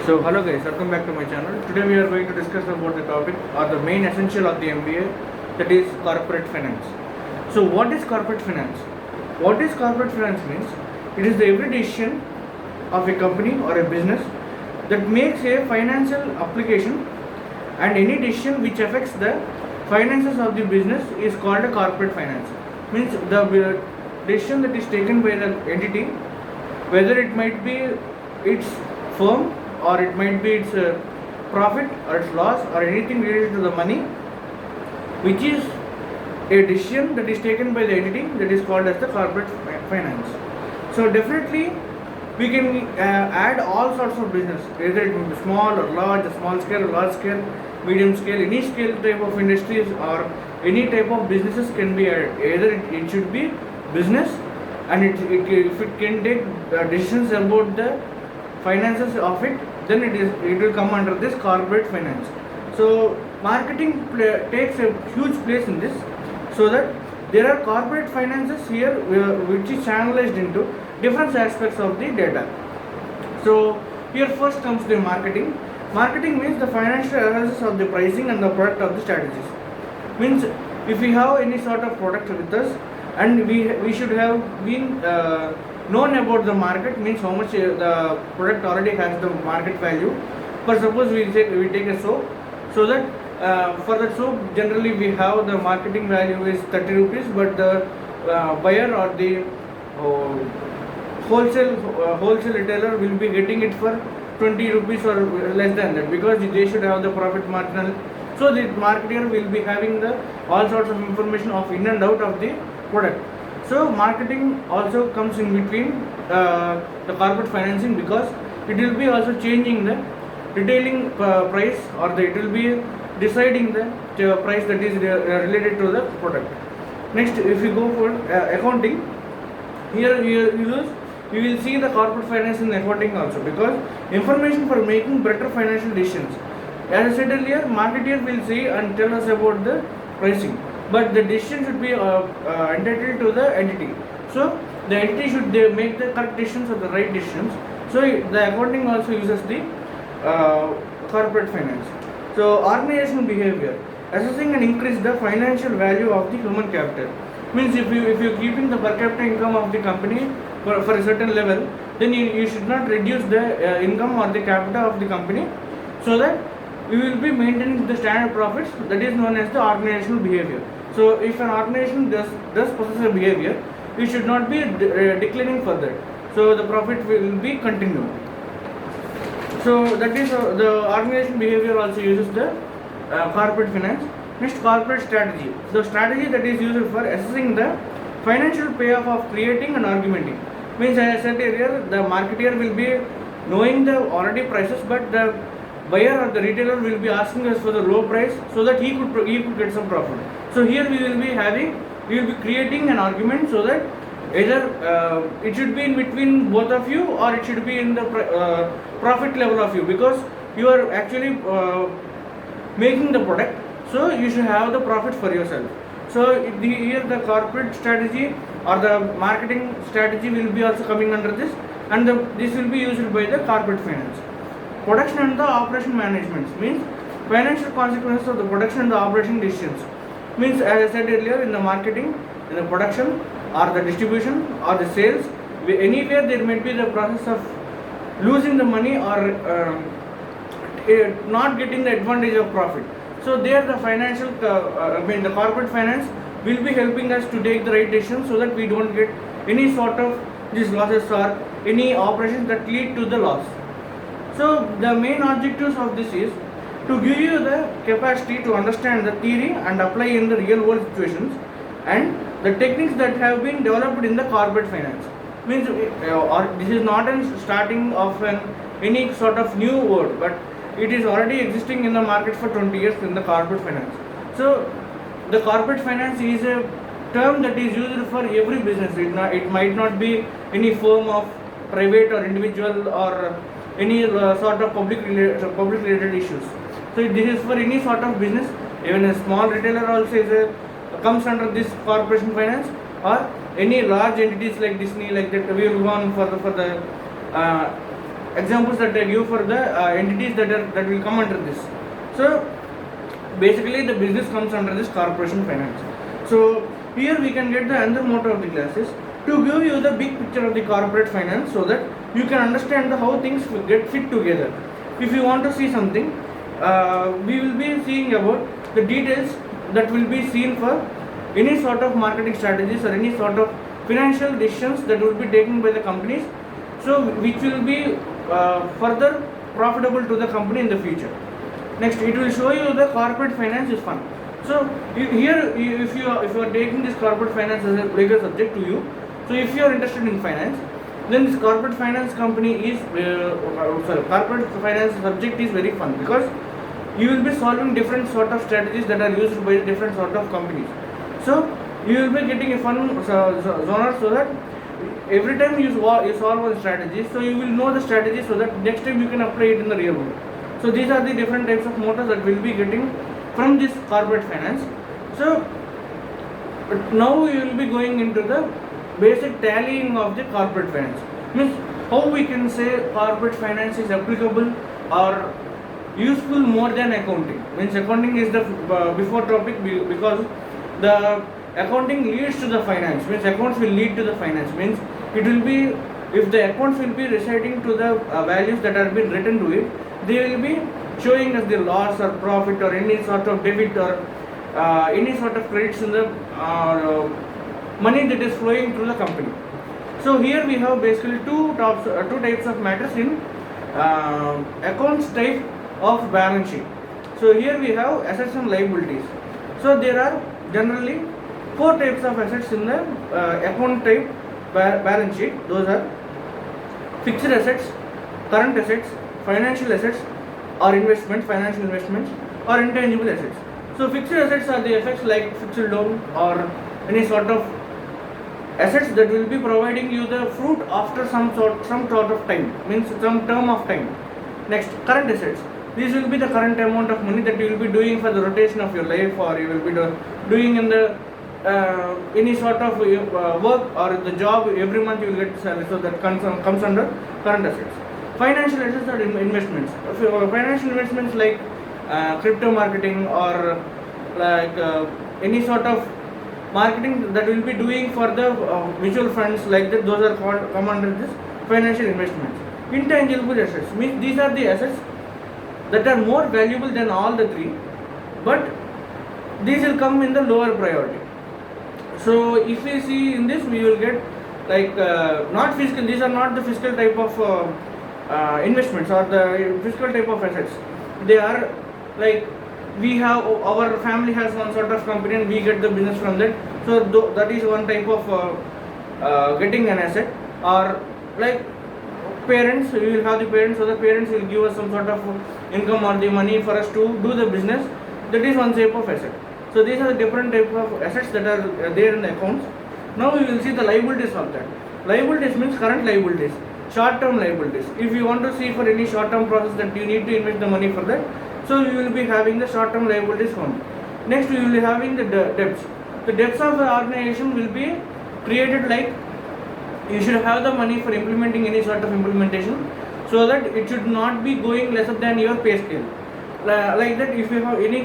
So hello guys, welcome back to my channel. Today we are going to discuss about the topic or the main essential of the MBA, that is corporate finance. So what is corporate finance? What is corporate finance means? It is the every decision of a company or a business that makes a financial application, and any decision which affects the finances of the business is called a corporate finance. Means the decision that is taken by the entity, whether it might be its firm or it might be its profit or its loss or anything related to the money, which is a decision that is taken by the entity, that is called as the corporate finance. So definitely we can add all sorts of business, either it may be small or large, small scale or large scale, medium scale, any scale type of industries or any type of businesses can be added. Either it should be business, and if it can take decisions about the finances of it, then it will come under this corporate finance. So marketing takes a huge place in this, so that there are corporate finances here which is channelized into different aspects of the data. So here first comes the marketing. Marketing means the financial analysis of the pricing and the product of the strategies. Means if we have any sort of product with us, and we should have been known about the market, means how much the product already has the market value. For suppose we take a soap, so that for the soap generally we have the marketing value is 30 rupees, but the buyer or the wholesale retailer will be getting it for 20 rupees or less than that, because they should have the profit marginal. So the marketer will be having the all sorts of information of in and out of the product. So marketing also comes in between the corporate financing, because it will be also changing the retailing price, or it will be deciding the price that is related to the product. Next, if you go for accounting, here we will see the corporate finance in accounting also, because information for making better financial decisions. As I said earlier, marketer will see and tell us about the pricing, but the decision should be entitled to the entity. So the entity should make the correct decisions or the right decisions. So the accounting also uses the corporate finance. So organizational behavior, assessing and increase the financial value of the human capital. Means if you keeping the per capita income of the company for a certain level, then you should not reduce the income or the capita of the company, so that we will be maintaining the standard profits, that is known as the organizational behavior. So if an organization does possess a behavior, you should not be declining further, so the profit will be continued. So that is the organization behavior also uses the corporate finance. Next, corporate strategy, the strategy that is used for assessing the financial payoff of creating and argumenting. Means, as I said earlier, the marketer will be knowing the already prices, but the buyer or the retailer will be asking us for the low price, so that he could get some profit. So here we will be creating an argument, so that either it should be in between both of you, or it should be in the profit level of you, because you are actually making the product, so you should have the profit for yourself. So here the corporate strategy or the marketing strategy will be also coming under this, and this will be used by the corporate finance. Production and the operation management means financial consequences of the production and the operation decisions. Means, as I said earlier, in the marketing, in the production or the distribution or the sales, anywhere there might be the process of losing the money or not getting the advantage of profit. So there the financial, the corporate finance will be helping us to take the right decision, so that we don't get any sort of these losses or any operations that lead to the loss. So the main objectives of this is to give you the capacity to understand the theory and apply in the real world situations, and the techniques that have been developed in the corporate finance. Means this is not a starting of any sort of new word, but it is already existing in the market for 20 years in the corporate finance. So the corporate finance is a term that is used for every business. It might not be any firm of private or individual or any sort of public related issues. So this is for any sort of business. Even a small retailer also comes under this corporation finance, or any large entities like Disney, like that. We will go on for the examples that I give for the entities that will come under this. So basically the business comes under this corporation finance. So here we can get the another motto of the classes to give you the big picture of the corporate finance, so that you can understand how things get fit together. If you want to see something, we will be seeing about the details that will be seen for any sort of marketing strategies or any sort of financial decisions that will be taken by the companies, so which will be further profitable to the company in the future. Next, it will show you the corporate finance is fun. So here, if you are taking this corporate finance as a bigger subject to you, so if you are interested in finance, then this corporate finance company is corporate finance subject is very fun, because you will be solving different sort of strategies that are used by different sort of companies. So you will be getting a fun genre, so that every time you solve one strategy, so you will know the strategy, so that next time you can apply it in the real world. So these are the different types of motors that we will be getting from this corporate finance. So now we will be going into the basic tallying of the corporate finance. Means how we can say corporate finance is applicable or useful more than accounting. Means accounting is the before topic, because the accounting leads to the finance. Means accounts will lead to the finance. Means it will be, if the accounts will be reciting to the values that are being written to it, they will be showing us the loss or profit or any sort of debit or any sort of credits in the money that is flowing through the company. So here we have basically two types of matters in accounts type of balance sheet. So here we have assets and liabilities. So there are generally four types of assets in the account type balance sheet. Those are fixed assets, current assets, financial assets or investments, financial investments, or intangible assets. So fixed assets are the assets like fixed loan or any sort of assets that will be providing you the fruit after some sort of time, means some term of time. Next, current assets. These will be the current amount of money that you will be doing for the rotation of your life, or you will be doing in the any sort of work or the job. Every month you will get salary, so that comes under current assets. Financial assets are investments. Financial investments like crypto marketing or like any sort of marketing that will be doing for the mutual funds, like that, those are come under this financial investments. Intangible assets means these are the assets that are more valuable than all the three, but these will come in the lower priority. So if we see in this, we will get like not fiscal. These are not the fiscal type of investments or the fiscal type of assets. They are like, we have, our family has one sort of company and we get the business from that. So that is one type of getting an asset. Or like parents, we will have the parents, so the parents will give us some sort of income or the money for us to do the business. That is one type of asset. So these are the different type of assets that are there in the accounts. Now we will see the liabilities of that. Liabilities means current liabilities, short-term liabilities. If you want to see for any short-term process that you need to invest the money for that, so you will be having the short-term liabilities fund. Next, we will be having the debts. The debts of the organization will be created like, you should have the money for implementing any sort of implementation, so that it should not be going lesser than your pay scale. Like that, if you have any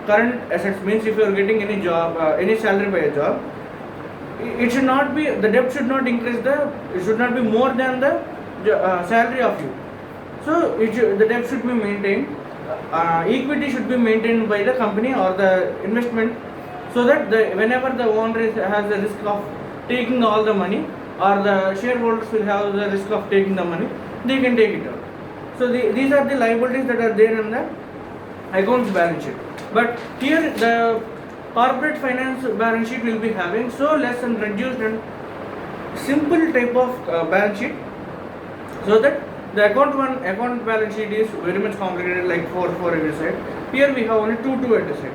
current assets, means if you are getting any job, any salary by a job, it should not be, the debt should not increase it should not be more than the salary of you. So the debt should be maintained. Equity should be maintained by the company or the investment, so that whenever the owner has the risk of taking all the money, or the shareholders will have the risk of taking the money, they can take it out. So these are the liabilities that are there in the accounts balance sheet. But here the corporate finance balance sheet will be having so less and reduced and simple type of balance sheet, so that the account balance sheet is very much complicated, like 4 every side. Here we have only 2 at a side.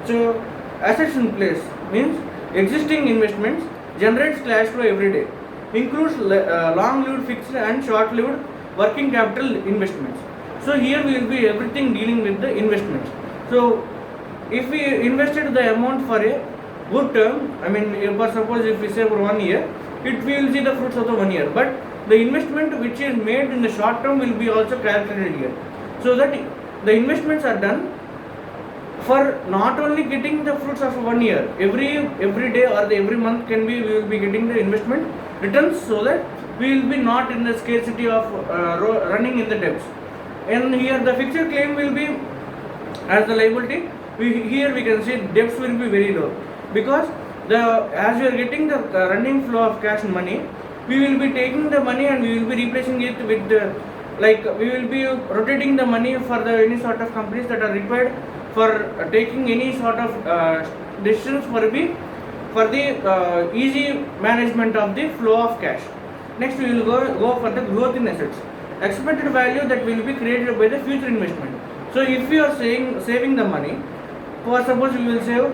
So assets in place means existing investments generates cash flow every day, includes long-lived fixed and short-lived working capital investments. So here we will be everything dealing with the investments. So if we invested the amount for a good term, I mean, suppose if we say for 1 year, it will see the fruits of the 1 year. But the investment which is made in the short term will be also calculated here, so that the investments are done for not only getting the fruits of 1 year, every day or every month we will be getting the investment returns, so that we will be not in the scarcity of running in the debts. And here the fixed claim will be as the liability. Here we can see debts will be very low, because as we are getting the running flow of cash and money, we will be taking the money and we will be replacing it with we will be rotating the money for any sort of companies that are required for taking any sort of decisions for the easy management of the flow of cash. Next we will go for the growth in assets, expected value that will be created by the future investment. So if you are saving the money, for suppose you will save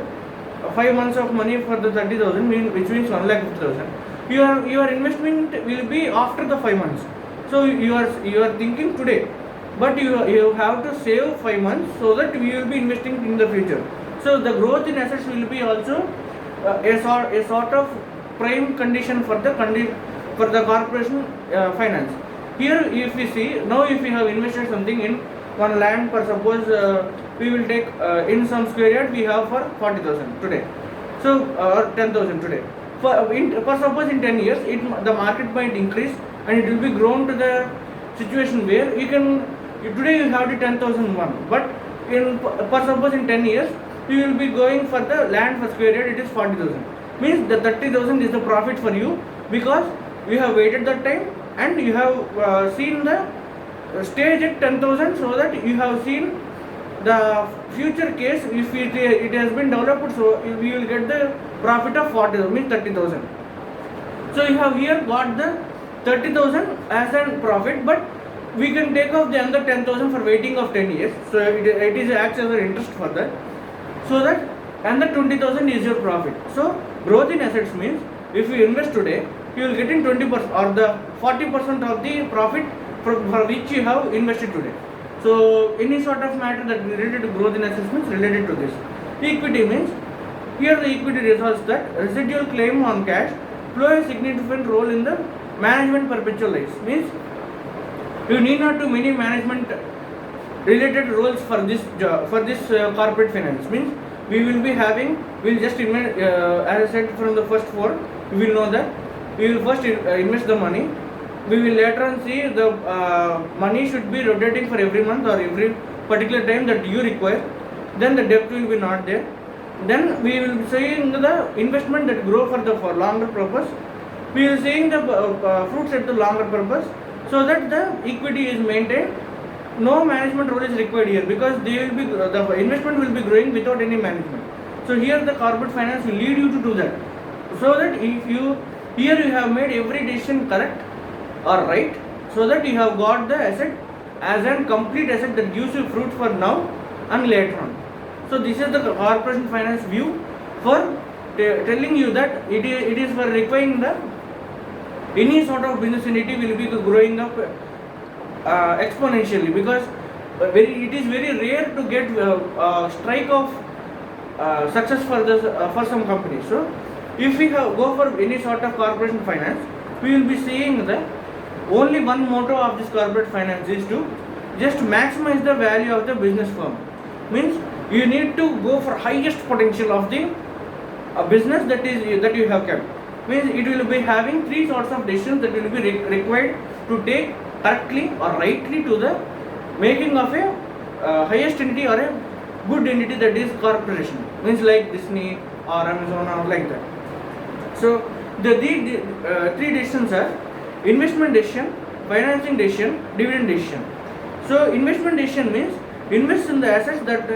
5 months of money for the 30,000, which means 1,50,000. Your investment will be after the 5 months. So you are thinking today, but you have to save 5 months so that we will be investing in the future. So the growth in assets will be also a sort of prime condition for the corporation finance. Here if we see, now if we have invested something in one land, for suppose we will take in some square yard we have for 40,000 today, so or 10,000 today. For suppose in 10 years the market might increase and it will be grown to the situation where today you have the 10,001, but for suppose in 10 years you will be going for the land for square yard, it is 40,000. Means the 30,000 is the profit for you, because you have waited that time and you have seen the stage at 10,000, so that you have seen the future case. If it has been developed, so we will get the profit of 40,000, means 30,000. So you have here got the 30,000 as a profit, but we can take off the another 10,000 for waiting of 10 years. So it is acts as an interest for that. So that another 20,000 is your profit. So growth in assets means if you invest today, you will get in 20% or the 40% of the profit for which you have invested today. So any sort of matter that related to growth in assets means related to this. Equity means here the equity resolves that residual claim on cash play a significant role in the management perpetual lives. Means you need not do many management related roles for this corporate finance. Means we will be having, we will just invest, as I said from the first four, we will know that we will first invest the money. We will later on see the money should be rotating for every month or every particular time that you require. Then the debt will be not there. Then we will be seeing the investment that grow for longer purpose. We will seeing the fruits at the longer purpose, so that the equity is maintained. No management role is required here, because the investment will be growing without any management. So here the corporate finance will lead you to do that, so that if you have made every decision correct or right, so that you have got the asset as a complete asset that gives you fruit for now and later on. So this is the corporation finance view for telling you that it is for requiring the any sort of business entity will be growing up exponentially, because it is very rare to get strike of success for some companies. So if we go for any sort of corporation finance, we will be seeing that only one motto of this corporate finance is to just maximize the value of the business firm. Means you need to go for highest potential of the business that you have kept. Means it will be having three sorts of decisions that will be required to take correctly or rightly to the making of a highest entity or a good entity, that is corporation. Means like Disney or Amazon or like that. So the three decisions are investment decision, financing decision, dividend decision. So investment decision means invest in the assets that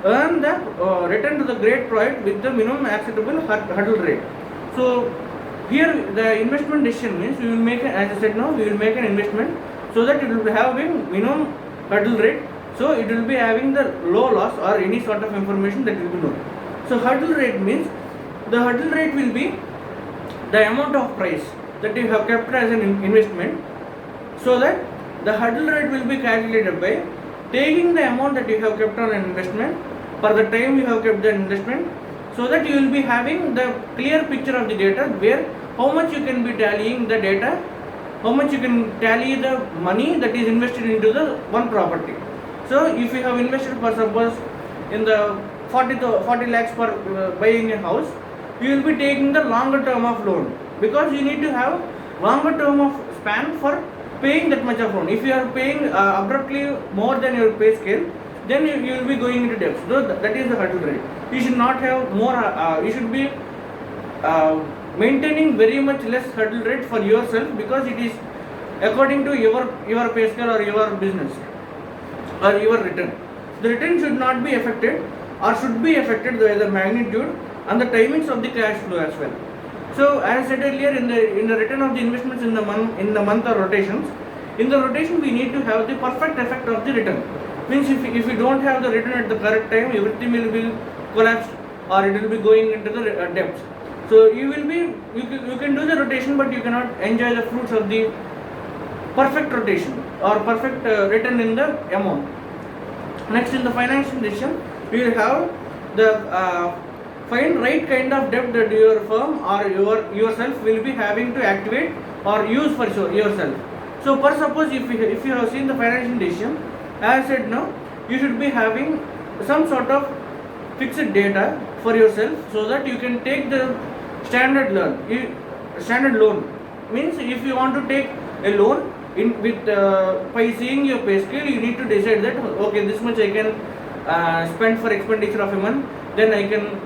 earn the return to the great profit with the minimum acceptable hurdle rate. So here the investment decision means we will make, as I said now, we will make an investment so that it will be having minimum hurdle rate. So it will be having the low loss or any sort of information that will be known. So hurdle rate means the hurdle rate will be the amount of price that you have kept as an investment, so that the hurdle rate will be calculated by taking the amount that you have kept on an investment for the time you have kept the investment, so that you will be having the clear picture of the data where how much you can be tallying the data how much you can tally the money that is invested into the one property. So if you have invested for suppose in the 40 lakhs for buying a house, you will be taking the longer term of loan, because you need to have longer term of span for paying that much of loan. If you are paying abruptly more than your pay scale, then you will be going into debts. So that is the hurdle rate. You should not have more, you should be maintaining very much less hurdle rate for yourself, because it is according to your pay scale or your business or your return. The return should not be affected, or should be affected by the magnitude and the timings of the cash flow as well. So as I said earlier, in the return of the investments in the month or rotations, in the rotation we need to have the perfect effect of the return. Means if you don't have the return at the correct time, everything will be collapsed, or it will be going into the depths. So you can do the rotation, but you cannot enjoy the fruits of the perfect rotation or perfect return in the amount. Next, in the financial decision, we will have the find right kind of debt that your firm or yourself will be having to activate or use for yourself. So for suppose if you have seen the financial decision, as I said now, you should be having some sort of fixed data for yourself, so that you can take the standard loan. Means if you want to take a loan by seeing your pay scale, you need to decide that okay, this much I can spend for expenditure of a month, then I can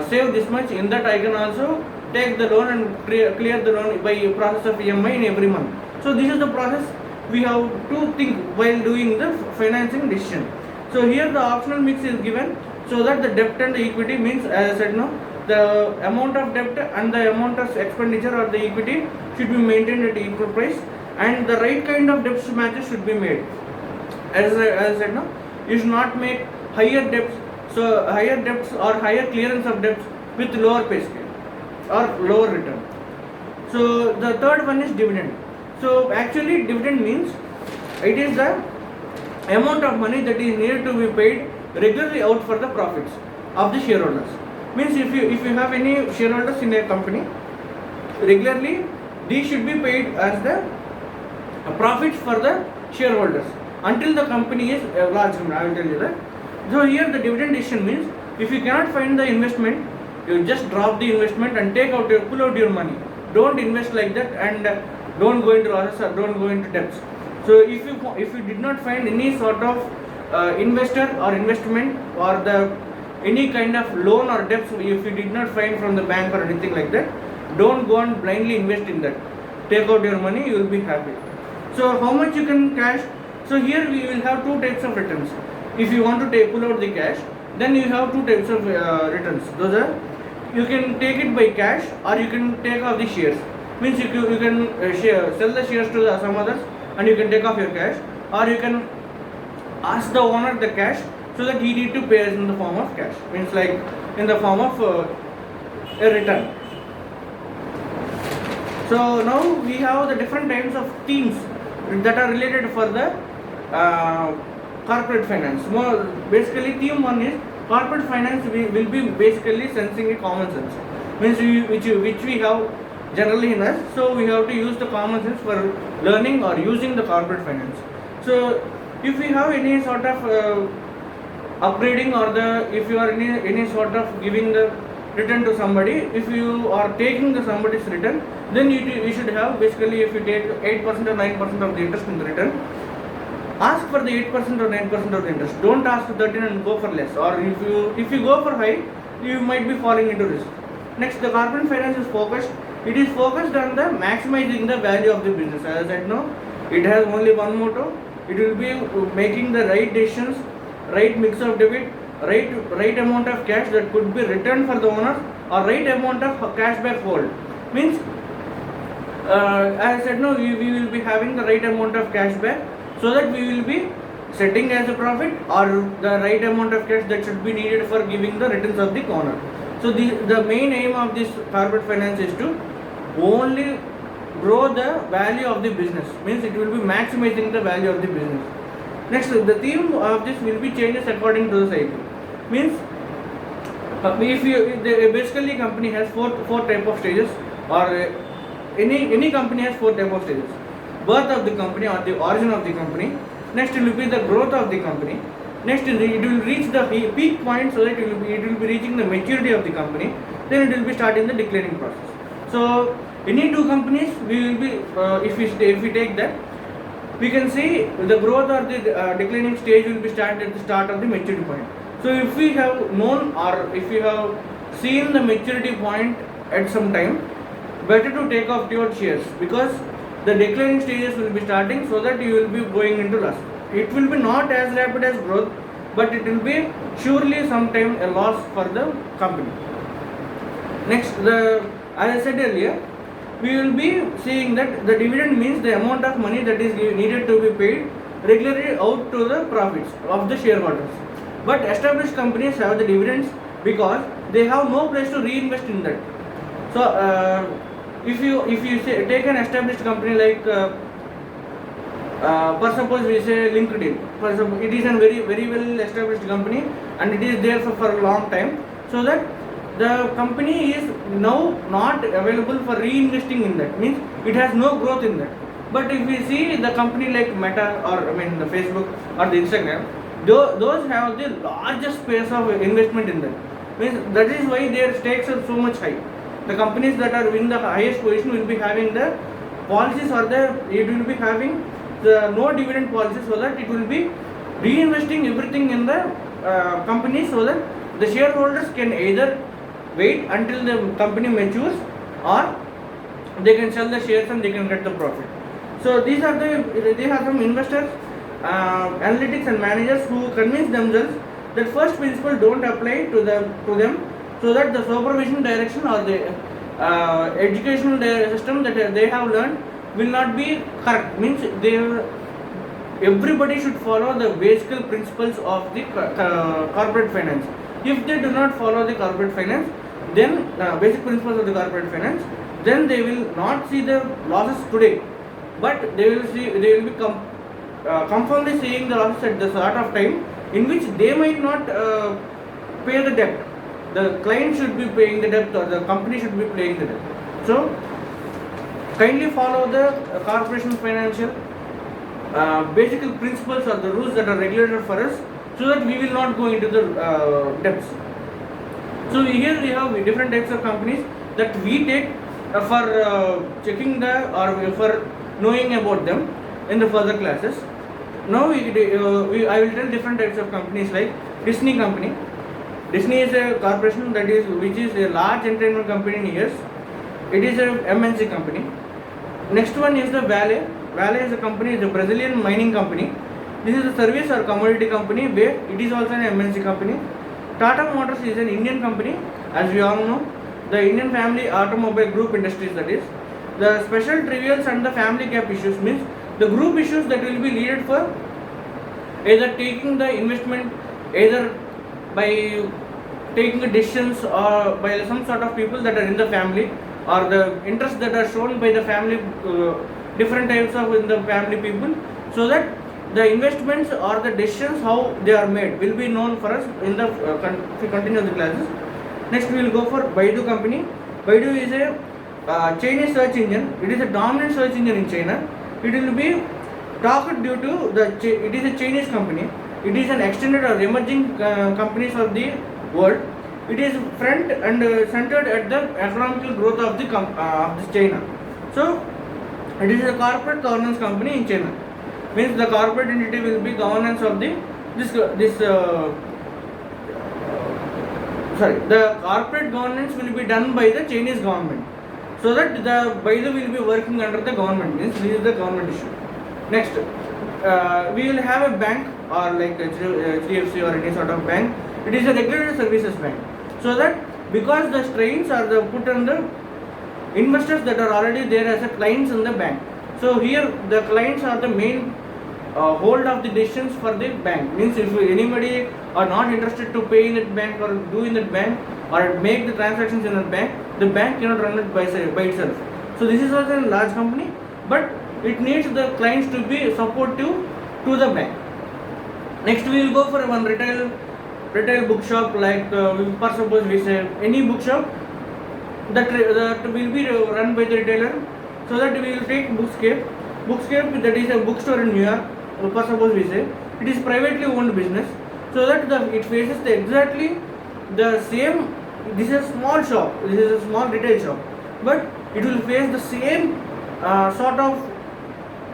save this much. In that I can also take the loan and clear the loan by process of EMI in every month. So this is the process we have to think while doing the financing decision. So here the optional mix is given, so that the debt and the equity, means as I said now, the amount of debt and the amount of expenditure or the equity should be maintained at equal price, and the right kind of debt matches should be made. As I said now, you should not make higher debts. So higher debts or higher clearance of debts with lower pay scale or lower return. So the third one is dividend. So actually dividend means it is the amount of money that is needed to be paid regularly out for the profits of the shareholders. Means if you have any shareholders in a company, regularly these should be paid as the profits for the shareholders until the company is large. I will tell you that. So here the dividend decision means if you cannot find the investment, you just drop the investment and pull out your money. Don't invest like that, and don't go into losses or don't go into debts. So if you did not find any sort of investor or investment or any kind of loan or debts, if you did not find from the bank or anything like that, don't go and blindly invest in that. Take out your money, you will be happy. So how much you can cash? So here we will have two types of returns. If you want to pull out the cash, then you have two types of returns. Those are, you can take it by cash, or you can take off the shares. Means you can sell the shares to some others and you can take off your cash, or you can ask the owner the cash, so that he need to pay us in the form of cash. Means like in the form of a return. So now we have the different types of themes that are related for the corporate finance. More basically, theme one is corporate finance will be basically sensing a common sense. Means which we have generally in us. So we have to use the common sense for learning or using the corporate finance. So if we have any sort of upgrading, or if you are any sort of giving the return to somebody, if you are taking somebody's return, then you should have, basically if you take 8% or 9% of the interest in the return, ask for the 8% or 9% of the interest. Don't ask 13 and go for less, or if you go for high, you might be falling into risk. Next, the corporate finance is focused. It is focused on the maximizing the value of the business. As I said now, it has only one motto. It will be making the right decisions, right mix of debit, right amount of cash that could be returned for the owner, or right amount of cash back hold. Means as I said now, we will be having the right amount of cash back, so that we will be setting as a profit, or the right amount of cash that should be needed for giving the returns of the owner. So the main aim of this corporate finance is to only grow the value of the business. Means it will be maximizing the value of the business. Next, the theme of this will be changes according to the cycle. Means basically company has four type of stages, or any company has four type of stages. birth of the company or the origin of the company. Next will be the growth of the company. Next it will reach the peak point, so that it will be reaching the maturity of the company. Then it will be starting the declining process. So any two companies, we will be if we take that, we can see the growth or the declining stage will be started at the start of the maturity point. So if we have known, or if we have seen the maturity point at some time, better to take off your shares, because the declining stages will be starting, so that you will be going into loss. It will be not as rapid as growth, but it will be surely sometime a loss for the company. Next, as I said earlier, we will be seeing that the dividend means the amount of money that is needed to be paid regularly out to the profits of the shareholders. But established companies have the dividends because they have no place to reinvest in that. So if you take an established company like for suppose we say LinkedIn, for suppose it is a very well established company, and it is there for a long time, so that the company is now not available for reinvesting in that, means it has no growth in that. But if we see the company like Meta, or the Facebook or the Instagram, those have the largest space of investment in that, means that is why their stakes are so much high. The companies that are in the highest position will be having the policies, or it will be having the no dividend policy, so that it will be reinvesting everything in the company, so that the shareholders can either wait until the company matures, or they can sell the shares and they can get the profit. So these are some investors, analytics and managers who convince themselves that first principle don't apply to them, so that the supervision direction or the educational system that they have learned will not be correct, means everybody should follow the basic principles of the corporate finance. If they do not follow the corporate finance, then basic principles of the corporate finance, then they will not see the losses today, but they will be conformly seeing the losses at the start of time, in which they might not pay the debt. The client should be paying the debt, or the company should be paying the debt. So kindly follow the corporation financial basic principles or the rules that are regulated for us, so that we will not go into the debts. So here we have different types of companies that we take for checking or for knowing about them in the further classes. Now I will tell different types of companies, like Disney company. Disney is a corporation which is a large entertainment company in US. It is a MNC company. Next one is the Vale. Vale is a company, is a Brazilian mining company. This is a service or commodity company where it is also an MNC company. Tata Motors is an Indian company, as we all know. The Indian Family Automobile Group Industries, that is. The special trivials and the family cap issues means the group issues that will be needed for either taking the investment, either by taking decisions, or by some sort of people that are in the family, or the interests that are shown by the family, different types of in the family people, so that the investments or the decisions how they are made will be known for us in the if we continue the classes. Next we will go for Baidu company. Baidu is a Chinese search engine. It is a dominant search engine in China. It will be talked due to it is a Chinese company. It is an extended or emerging companies of the world. It is front and centered at the economical growth of the China. So it is a corporate governance company in China. Means the corporate entity will be governance of the the corporate governance will be done by the Chinese government, so that the Baidu will be working under the government, means this is the government issue. Next, we will have a bank, or like HDFC or any sort of bank. It is a regulated services bank, so that because the strains are put on the investors that are already there as a clients in the bank. So here the clients are the main hold of the decisions for the bank, means if anybody are not interested to pay in that bank, or do in that bank, or make the transactions in that bank, the bank cannot run it by itself. So this is also a large company, but it needs the clients to be supportive to the bank. Next we will go for one retail bookshop, like for suppose we say any bookshop that will be run by the retailer, so that we will take Bookscape. Bookscape, that is a bookstore in New York. Suppose we say it is privately owned business, so that it faces exactly the same. This is a small shop. This is a small retail shop, but it will face the same sort of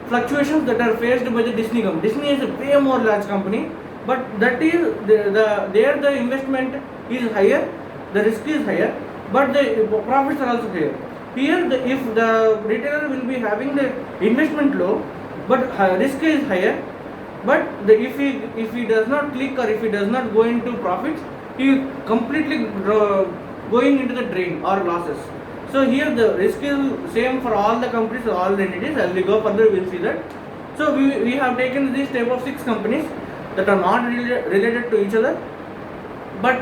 fluctuations that are faced by the Disney company. Disney is a way more large company, but that is the investment is higher, the risk is higher, but the profits are also higher. Here, if the retailer will be having the investment low, but risk is higher, but if he does not click or if he does not go into profits, he completely going into the drain or losses. So here the risk is same for all the companies, all the entities. As we go further, we will see that. So we have taken this type of 6 companies that are not related to each other, but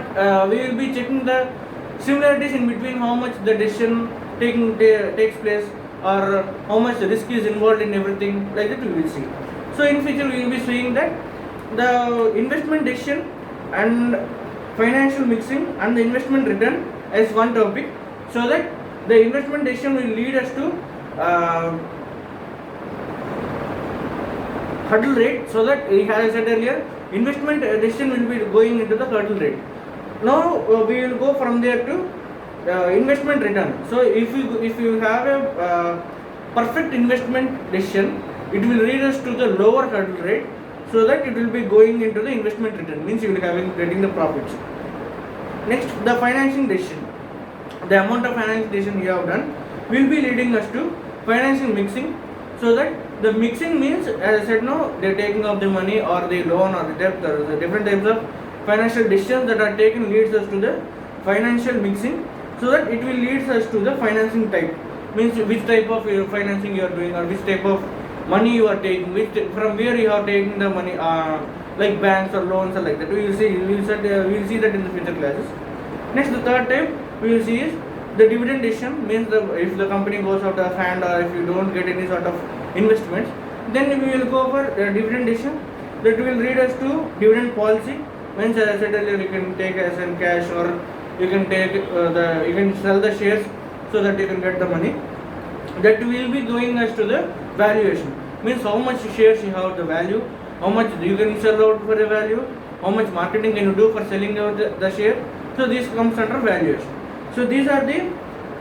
we will be checking the similarities in between, how much the decision takes place, or how much risk is involved in everything, like that we will see. So in future we will be seeing that the investment decision and financial mixing and the investment return as one topic, so that the investment decision will lead us to hurdle rate, so that as I said earlier, investment decision will be going into the hurdle rate. Now we will go from there to investment return. So if you have a perfect investment decision, it will lead us to the lower hurdle rate, so that it will be going into the investment return, means you will be getting the profits. Next, the financing decision. The amount of financing decision you have done will be leading us to financing mixing, so that the mixing means, as I said, no, the taking of the money or the loan or the debt, or the different types of financial decisions that are taken leads us to the financial mixing, so that it will lead us to the financing type, means which type of financing you are doing, or which type of money you are taking, from where you are taking the money, like banks or loans or like that. We will see that in the future classes. Next, the third type we will see is the dividend decision, means if the company goes out of hand, or if you don't get any sort of investments, then we will go for dividend decision. That will lead us to dividend policy, means as I said earlier, you can take as in cash, or you can take you can sell the shares so that you can get the money. That will be going us to the valuation, means how much shares you have the value, how much you can sell out for a value, how much marketing can you do for selling out the share. So this comes under valuation. So these are the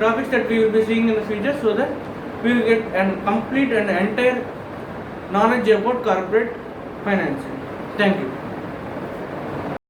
topics that we will be seeing in the future, so that we will get a complete and entire knowledge about corporate financing. Thank you.